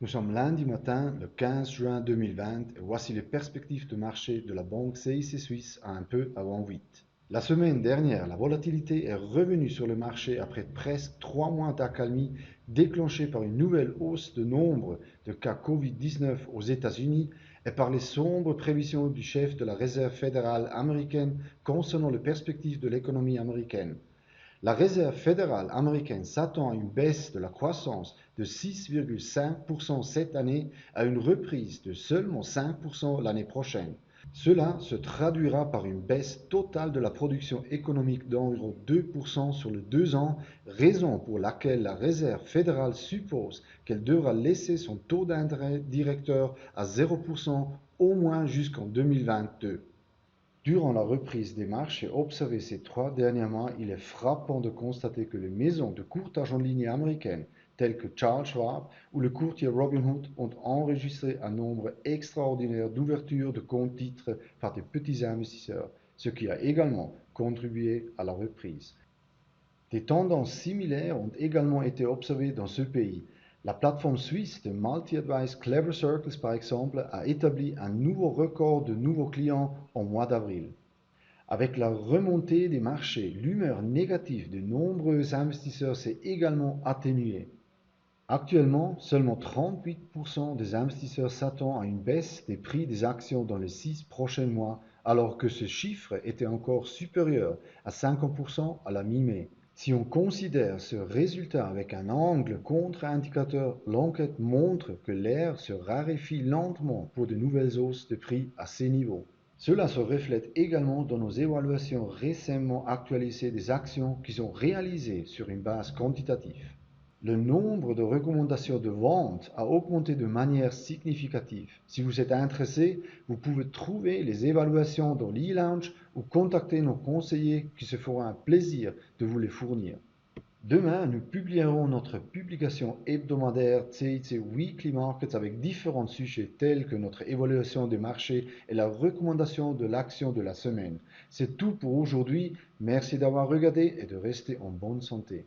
Nous sommes lundi matin, le 15 juin 2020, et voici les perspectives de marché de la banque CIC Suisse à un peu avant 8. La semaine dernière, la volatilité est revenue sur le marché après presque 3 mois d'accalmie déclenchée par une nouvelle hausse de nombre de cas Covid-19 aux États-Unis et par les sombres prévisions du chef de la Réserve fédérale américaine concernant les perspectives de l'économie américaine. La Réserve fédérale américaine s'attend à une baisse de la croissance de 6,5% cette année à une reprise de seulement 5% l'année prochaine. Cela se traduira par une baisse totale de la production économique d'environ 2% sur les 2 ans, raison pour laquelle la Réserve fédérale suppose qu'elle devra laisser son taux d'intérêt directeur à 0% au moins jusqu'en 2022. Durant la reprise des marchés observée ces 3 derniers mois, il est frappant de constater que les maisons de courtage en ligne américaines, telles que Charles Schwab ou le courtier Robinhood, ont enregistré un nombre extraordinaire d'ouvertures de comptes titres par des petits investisseurs, ce qui a également contribué à la reprise. Des tendances similaires ont également été observées dans ce pays. La plateforme suisse de multi-advice Clever Circles, par exemple, a établi un nouveau record de nouveaux clients en mois d'avril. Avec la remontée des marchés, l'humeur négative de nombreux investisseurs s'est également atténuée. Actuellement, seulement 38% des investisseurs s'attendent à une baisse des prix des actions dans les 6 prochains mois, alors que ce chiffre était encore supérieur à 50% à la mi-mai. Si on considère ce résultat avec un angle contre-indicateur, l'enquête montre que l'air se raréfie lentement pour de nouvelles hausses de prix à ces niveaux. Cela se reflète également dans nos évaluations récemment actualisées des actions qui sont réalisées sur une base quantitative. Le nombre de recommandations de vente a augmenté de manière significative. Si vous êtes intéressé, vous pouvez trouver les évaluations dans l'e-lounge ou contacter nos conseillers qui se feront un plaisir de vous les fournir. Demain, nous publierons notre publication hebdomadaire CIC Weekly Markets avec différents sujets tels que notre évaluation des marchés et la recommandation de l'action de la semaine. C'est tout pour aujourd'hui. Merci d'avoir regardé et de rester en bonne santé.